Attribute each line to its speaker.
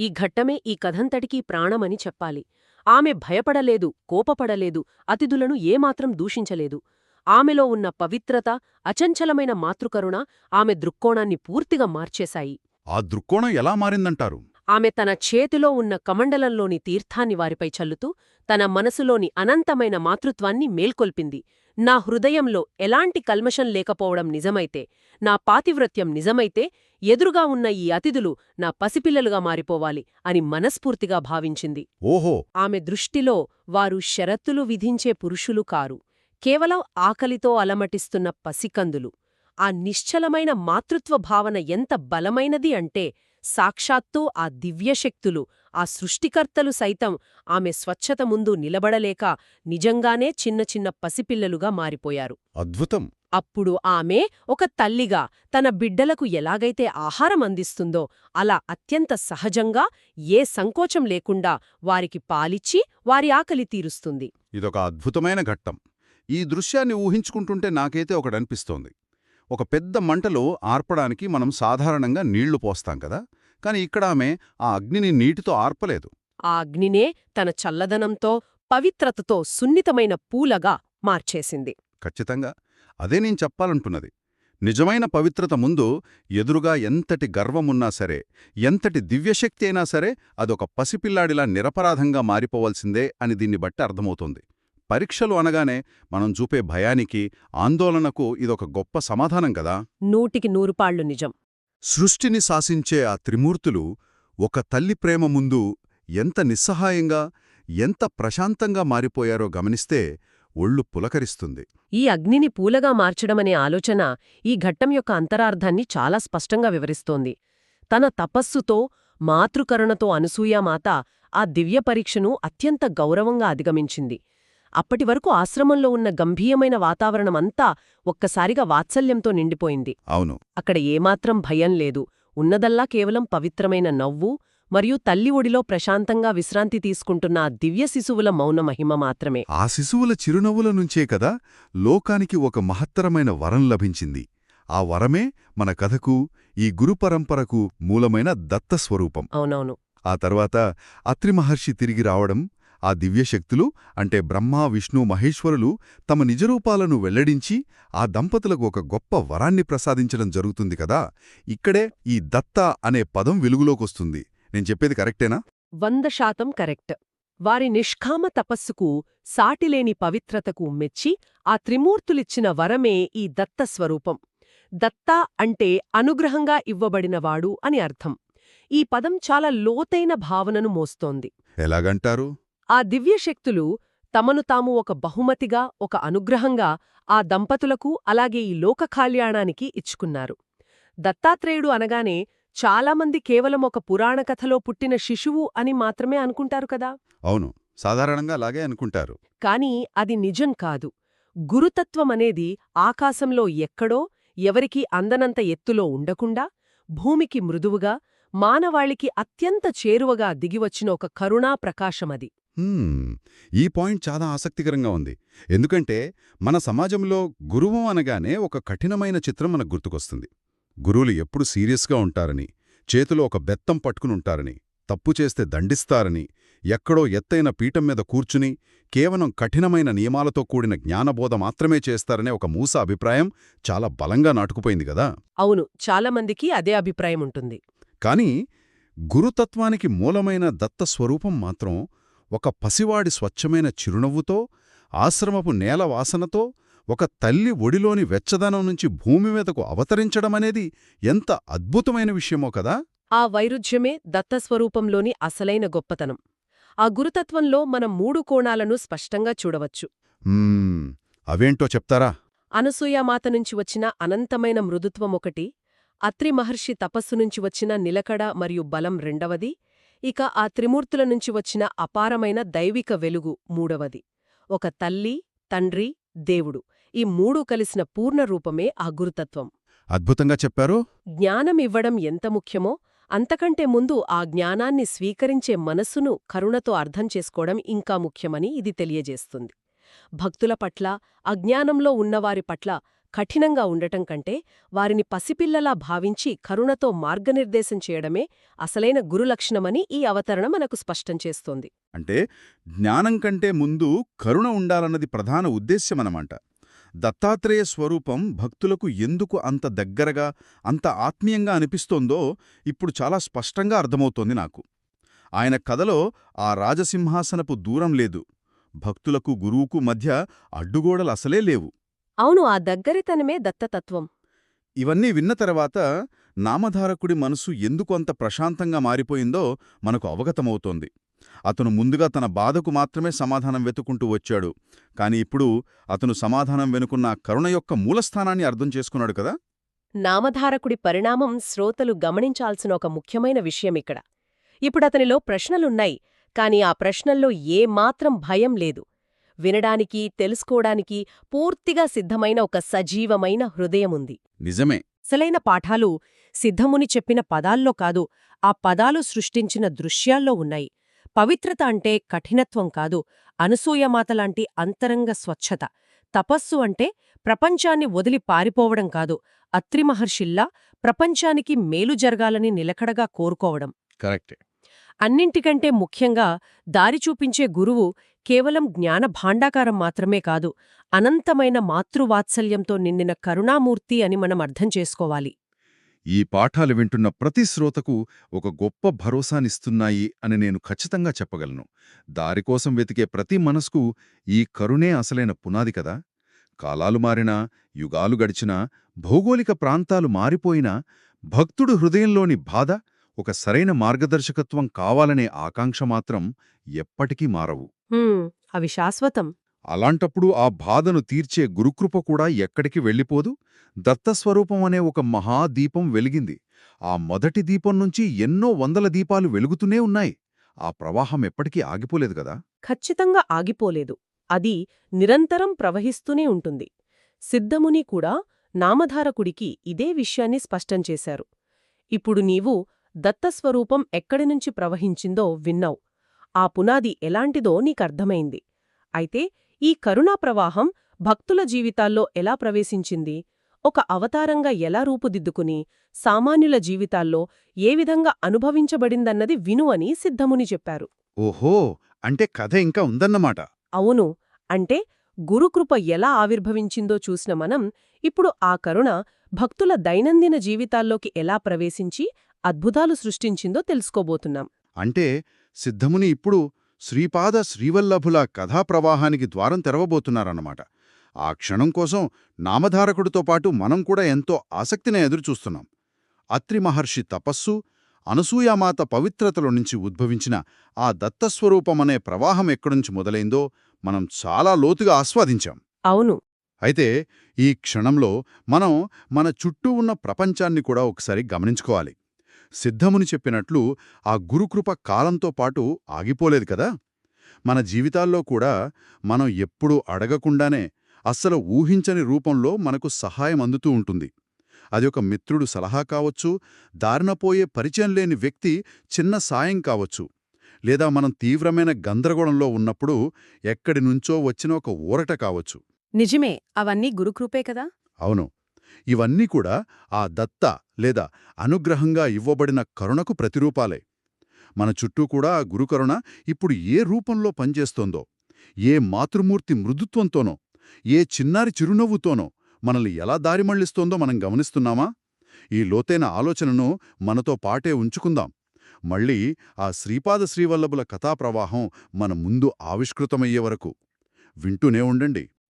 Speaker 1: ఈ ఘట్టమే ఈ కథంతటికీ ప్రాణమని చెప్పాలి. ఆమె భయపడలేదు, కోపపడలేదు, అతిథులను ఏమాత్రం దూషించలేదు. ఆమెలో ఉన్న పవిత్రత, అచంచలమైన మాతృకరుణ ఆమె దృక్కోణాన్ని పూర్తిగా మార్చేశాయి.
Speaker 2: ఆ దృక్కోణం ఎలా మారిందంటారు?
Speaker 1: ఆమె తన చేతిలో ఉన్న కమండలంలోని తీర్థాన్ని వారిపై చల్లుతూ తన మనసులోని అనంతమైన మాతృత్వాన్ని మేల్కొల్పింది. నా హృదయంలో ఎలాంటి కల్మషం లేకపోవడం నిజమైతే, నా పాతివ్రత్యం నిజమైతే, ఎదురుగా ఉన్న ఈ అతిథులు నా పసిపిల్లలుగా మారిపోవాలి అని మనస్ఫూర్తిగా భావించింది.
Speaker 2: ఓహో!
Speaker 1: ఆమె దృష్టిలో వారు షరతులు విధించే పురుషులు కారు, కేవలం ఆకలితో అలమటిస్తున్న పసికందులు. ఆ నిశ్చలమైన మాతృత్వ భావన ఎంత బలమైనది అంటే, సాక్షాత్తూ ఆ దివ్యశక్తులు, ఆ సృష్టికర్తలు సైతం ఆమె స్వచ్ఛత ముందు నిలబడలేక నిజంగానే చిన్న చిన్న పసిపిల్లలుగా మారిపోయారు.
Speaker 2: అద్భుతం!
Speaker 1: అప్పుడు ఆమె ఒక తల్లిగా తన బిడ్డలకు ఎలాగైతే ఆహారం అందిస్తుందో అలా అత్యంత సహజంగా, ఏ సంకోచం లేకుండా వారికి పాలిచ్చి వారి ఆకలి తీరుస్తుంది.
Speaker 2: ఇదొక అద్భుతమైన ఘట్టం. ఈ దృశ్యాన్ని ఊహించుకుంటుంటే నాకైతే ఒకటనిపిస్తోంది. ఒక పెద్ద మంటలో ఆర్పడానికి మనం సాధారణంగా నీళ్లు పోస్తాం కదా, కాని ఇక్కడ ఆమె ఆ అగ్నిని నీటితో ఆర్పలేదు.
Speaker 1: ఆ అగ్నినే తన చల్లదనంతో, పవిత్రతతో సున్నితమైన పూలగా మార్చేసింది.
Speaker 2: ఖచ్చితంగా అదే నేను చెప్పాలంటున్నది. నిజమైన పవిత్రత ముందు ఎదురుగా ఎంతటి గర్వమున్నా సరే, ఎంతటి దివ్యశక్తి అయినా సరే అదొక పసిపిల్లాడిలా నిరపరాధంగా మారిపోవలసిందే అని దీన్ని బట్టి అర్థమవుతోంది. పరీక్షలు అనగానే మనం చూపే భయానికి, ఆందోళనకు ఇదొక గొప్ప సమాధానం కదా.
Speaker 1: 100కి 100 పాళ్లు నిజం.
Speaker 2: సృష్టిని శాసించే ఆ త్రిమూర్తులు ఒక తల్లి ప్రేమ ముందు ఎంత నిస్సహాయంగా, ఎంత ప్రశాంతంగా మారిపోయారో గమనిస్తే ఒళ్ళు పులకరిస్తుంది.
Speaker 1: ఈ అగ్నిని పూలగా మార్చడమనే ఆలోచన ఈ ఘట్టం యొక్క అంతరార్థాన్ని చాలా స్పష్టంగా వివరిస్తోంది. తన తపస్సుతో, మాతృకరుణతో అనసూయామాత ఆ దివ్య పరీక్షను అత్యంత గౌరవంగా అధిగమించింది. అప్పటివరకు ఆశ్రమంలో ఉన్న గంభీరమైన వాతావరణమంతా ఒక్కసారిగా వాత్సల్యంతో నిండిపోయింది.
Speaker 2: అవును.
Speaker 1: అక్కడ ఏమాత్రం భయం లేదు. ఉన్నదల్లా కేవలం పవిత్రమైన నవ్వు మరియు తల్లి ఒడిలో ప్రశాంతంగా విశ్రాంతి తీసుకుంటున్న ఆ దివ్య శిశువుల మౌన మహిమ మాత్రమే.
Speaker 2: ఆ శిశువుల చిరునవ్వుల నుంచే కదా లోకానికి ఒక మహత్తరమైన వరం లభించింది. ఆ వరమే మన కథకు, ఈ గురుపరంపరకు మూలమైన దత్తస్వరూపం.
Speaker 1: అవునవును.
Speaker 2: ఆ తర్వాత అత్రి మహర్షి తిరిగి రావడం, ఆ దివ్యశక్తులు అంటే బ్రహ్మ, విష్ణు, మహేశ్వరులు తమ నిజరూపాలను వెల్లడించి ఆ దంపతులకు ఒక గొప్ప వరాన్ని ప్రసాదించడం జరుగుతుంది కదా. ఇక్కడే ఈ దత్త అనే పదం వెలుగులోకొస్తుంది. నేను చెప్పేది కరెక్టేనా?
Speaker 1: 100% కరెక్ట్. వారి నిష్కామ తపస్సుకు, సాటిలేని పవిత్రతకు మెచ్చి ఆ త్రిమూర్తులిచ్చిన వరమే ఈ దత్తస్వరూపం. దత్త అంటే అనుగ్రహంగా ఇవ్వబడినవాడు అని అర్థం. ఈ పదం చాలా లోతైన భావనను మోస్తోంది.
Speaker 2: ఎలాగంటారు?
Speaker 1: ఆ దివ్యశక్తులు తమను తాము ఒక బహుమతిగా, ఒక అనుగ్రహంగా ఆ దంపతులకు, అలాగే ఈ లోకకల్యాణానికి ఇచ్చుకున్నారు. దత్తాత్రేయుడు అనగానే చాలామంది కేవలం ఒక పురాణకథలో పుట్టిన శిశువు అని మాత్రమే అనుకుంటారు కదా.
Speaker 2: అవును, సాధారణంగా అలాగే అనుకుంటారు.
Speaker 1: కాని అది నిజం కాదు. గురుతత్వమనేది ఆకాశంలో ఎక్కడో, ఎవరికీ అందనంత ఎత్తులో ఉండకుండా, భూమికి మృదువుగా, మానవాళికి అత్యంత చేరువగా దిగివచ్చిన ఒక కరుణా ప్రకాశమది.
Speaker 2: ఈ పాయింట్ చాలా ఆసక్తికరంగా ఉంది. ఎందుకంటే మన సమాజంలో గురువు అనగానే ఒక కఠినమైన చిత్రం మనకు గుర్తుకొస్తుంది. గురువులు ఎప్పుడు సీరియస్గా ఉంటారని, చేతిలో ఒక బెత్తం పట్టుకునుంటారని, తప్పు చేస్తే దండిస్తారని, ఎక్కడో ఎత్తైన పీఠం మీద కూర్చుని కేవలం కఠినమైన నియమాలతో కూడిన జ్ఞానబోధ మాత్రమే చేస్తారనే ఒక మూస అభిప్రాయం చాలా బలంగా నాటుకుపోయింది గదా.
Speaker 1: అవును, చాలామందికి అదే అభిప్రాయం ఉంటుంది.
Speaker 2: కాని గురుతత్వానికి మూలమైన దత్తస్వరూపం మాత్రం ఒక పసివాడి స్వచ్ఛమైన చిరునవ్వుతో, ఆశ్రమపు నేల వాసనతో, ఒక తల్లి ఒడిలోని వెచ్చదనం నుంచి భూమి మీదకు అవతరించడమనేది ఎంత అద్భుతమైన విషయమో కదా.
Speaker 1: ఆ వైరుధ్యమే దత్తస్వరూపంలోని అసలైన గొప్పతనం. ఆ గురుతత్వంలో మనం 3 కోణాలను స్పష్టంగా చూడవచ్చు.
Speaker 2: అవేంటో చెప్తారా?
Speaker 1: అనసూయామాత నుంచి వచ్చిన అనంతమైన మృదుత్వం ఒకటి, అత్రి మహర్షి తపస్సు నుంచి వచ్చిన నిలకడ మరియు బలం రెండవది, ఇక ఆ త్రిమూర్తుల నుంచి వచ్చిన అపారమైన దైవిక వెలుగు మూడవది. ఒక తల్లి, తండ్రి, దేవుడు, ఈ 3 కలిసిన పూర్ణరూపమే ఆ గురుతత్వం.
Speaker 2: అద్భుతంగా చెప్పారు.
Speaker 1: జ్ఞానం ఇవ్వడం ఎంత ముఖ్యమో, అంతకంటే ముందు ఆ జ్ఞానాన్ని స్వీకరించే మనస్సును కరుణతో అర్థం చేసుకోవడం ఇంకా ముఖ్యమని ఇది తెలియజేస్తుంది. భక్తుల పట్ల, అజ్ఞానంలో ఉన్నవారి పట్ల కఠినంగా ఉండటం కంటే వారిని పసిపిల్లలా భావించి కరుణతో మార్గనిర్దేశం చేయడమే అసలైన గురులక్షణమని ఈ అవతరణ మనకు స్పష్టం చేస్తోంది.
Speaker 2: అంటే జ్ఞానం కంటే ముందు కరుణ ఉండాలన్నది ప్రధాన ఉద్దేశ్యమనమాట. దత్తాత్రేయ స్వరూపం భక్తులకు ఎందుకు అంత దగ్గరగా, అంత ఆత్మీయంగా అనిపిస్తోందో ఇప్పుడు చాలా స్పష్టంగా అర్థమవుతోంది నాకు. ఆయన కథలో ఆ రాజసింహాసనపు దూరం లేదు, భక్తులకు గురువుకు మధ్య అడ్డుగోడలసలే లేవు.
Speaker 1: అవును, ఆ దగ్గరితనమే దత్తతత్వం.
Speaker 2: ఇవన్నీ విన్న తర్వాత నామధారకుడి మనసు ఎందుకు అంత ప్రశాంతంగా మారిపోయిందో మనకు అవగతమవుతోంది. అతను ముందుగా తన బాధకు మాత్రమే సమాధానం వెతుకుంటూ వచ్చాడు, కాని ఇప్పుడు అతను సమాధానం వెనుకున్న కరుణ యొక్క మూలస్థానాన్ని అర్థం చేసుకున్నాడు కదా.
Speaker 1: నామధారకుడి పరిణామం శ్రోతలు గమనించాల్సిన ఒక ముఖ్యమైన విషయమిక్కడ. ఇప్పుడతనిలో ప్రశ్నలున్నాయి, కాని ఆ ప్రశ్నల్లో ఏమాత్రం భయం లేదు. వినడానికి, తెలుసుకోవడానికి పూర్తిగా సిద్ధమైన ఒక సజీవమైన హృదయముంది.
Speaker 2: నిజమే.
Speaker 1: అసలైన పాఠాలు సిద్ధముని చెప్పిన పదాల్లో కాదు, ఆ పదాలు సృష్టించిన దృశ్యాల్లో ఉన్నాయి. పవిత్రత అంటే కఠినత్వం కాదు, అనసూయమాతలాంటి అంతరంగ స్వచ్ఛత. తపస్సు అంటే ప్రపంచాన్ని వదిలి పారిపోవడం కాదు, అత్రి మహర్షిల్లా ప్రపంచానికి మేలు జరగాలని నిలకడగా కోరుకోవడం.
Speaker 2: కరెక్టే.
Speaker 1: అన్నింటికంటే ముఖ్యంగా దారి చూపించే గురువు కేవలం జ్ఞాన భాండాకారం మాత్రమే కాదు, అనంతమైన మాతృవాత్సల్యంతో నిండిన కరుణామూర్తి అని మనం అర్థం చేసుకోవాలి.
Speaker 2: ఈ పాఠాలు వింటున్న ప్రతి శ్రోతకు ఒక గొప్ప భరోసానిస్తున్నాయి అని నేను ఖచ్చితంగా చెప్పగలను. దారికోసం వెతికే ప్రతి మనస్కు ఈ కరుణే అసలైన పునాది కదా. కాలాలు మారినా, యుగాలు గడిచినా, భౌగోళిక ప్రాంతాలు మారిపోయినా, భక్తుడు హృదయంలోని బాధ, ఒక సరైన మార్గదర్శకత్వం కావాలనే ఆకాంక్ష మాత్రం ఎప్పటికీ మారవు.
Speaker 1: అవి శాశ్వతం.
Speaker 2: అలాంటప్పుడు ఆ బాధను తీర్చే గురుకృప కూడా ఎక్కడికి వెళ్ళిపోదు. దత్తస్వరూపం అనే ఒక మహాదీపం వెలిగింది. ఆ మొదటి దీపం నుంచి ఎన్నో వందల దీపాలు వెలుగుతూనే ఉన్నాయి. ఆ ప్రవాహం ఎప్పటికీ ఆగిపోలేదు కదా.
Speaker 1: ఖచ్చితంగా ఆగిపోలేదు. అది నిరంతరం ప్రవహిస్తూనే ఉంటుంది. సిద్ధముని కూడా నామధారకుడికి ఇదే విషయాన్ని స్పష్టం చేశారు. ఇప్పుడు నీవు దత్తస్వరూపం ఎక్కడినుంచి ప్రవహించిందో విన్నావు. ఆ పునాది ఎలాంటిదో నీకర్థమైంది. అయితే ఈ కరుణా ప్రవాహం భక్తుల జీవితాల్లో ఎలా ప్రవేశించింది, ఒక అవతారంగా ఎలా రూపుదిద్దుకుని సామాన్యుల జీవితాల్లో ఏ విధంగా అనుభవించబడిందన్నది విను అని సిద్ధముని చెప్పారు.
Speaker 2: ఓహో, అంటే కథ ఇంకా ఉందన్నమాట.
Speaker 1: అవును, అంటే గురుకృప ఎలా ఆవిర్భవించిందో చూసిన మనం ఇప్పుడు ఆ కరుణ భక్తుల దైనందిన జీవితాల్లోకి ఎలా ప్రవేశించి అద్భుతాలు సృష్టించిందో తెలుసుకోబోతున్నాం.
Speaker 2: అంటే సిద్ధముని ఇప్పుడు శ్రీపాద శ్రీవల్లభుల కథాప్రవాహానికి ద్వారం తెరవబోతున్నారన్నమాట. ఆ క్షణం కోసం నామధారకుడితో పాటు మనం కూడా ఎంతో ఆసక్తినే ఎదురుచూస్తున్నాం. అత్రి మహర్షి తపస్సు, అనసూయామాత పవిత్రతలో నుంచి ఉద్భవించిన ఆ దత్తస్వరూపమనే ప్రవాహం ఎక్కడుంచి మొదలైందో మనం చాలా లోతుగా ఆస్వాదించాం.
Speaker 1: అవును.
Speaker 2: అయితే ఈ క్షణంలో మనం మన చుట్టూ ఉన్న ప్రపంచాన్ని కూడా ఒకసారి గమనించుకోవాలి. సిద్ధముని చెప్పినట్లు ఆ గురుకృప కాలంతో పాటు ఆగిపోలేదు కదా. మన జీవితాల్లో కూడా మనం ఎప్పుడూ అడగకుండానే, అస్సలు ఊహించని రూపంలో మనకు సహాయం అందుతూ ఉంటుంది. అది ఒక మిత్రుడు సలహా కావచ్చు, దారినపోయే పరిచయం లేని వ్యక్తి చిన్న సాయం కావచ్చు, లేదా మనం తీవ్రమైన గందరగోళంలో ఉన్నప్పుడు ఎక్కడి నుంచో వచ్చిన ఒక ఊరట కావచ్చు.
Speaker 1: నిజమే, అవన్నీ గురుకృపే కదా.
Speaker 2: అవును, ఇవన్నీ కూడా ఆ దత్త లేదా అనుగ్రహంగా ఇవ్వబడిన కరుణకు ప్రతిరూపాలే. మన చుట్టూ కూడా ఆ గురుకరుణ ఇప్పుడు ఏ రూపంలో పనిచేస్తోందో, ఏ మాతృమూర్తి మృదుత్వంతోనో, ఏ చిన్నారి చిరునవ్వుతోనో మనల్ని ఎలా దారిమళ్లిస్తోందో మనం గమనిస్తున్నామా? ఈ లోతైన ఆలోచనను మనతో పాటే ఉంచుకుందాం. మళ్ళీ ఆ శ్రీపాద శ్రీవల్లభుల కథాప్రవాహం మన ముందు ఆవిష్కృతమయ్యే వరకు వింటూనే ఉండండి.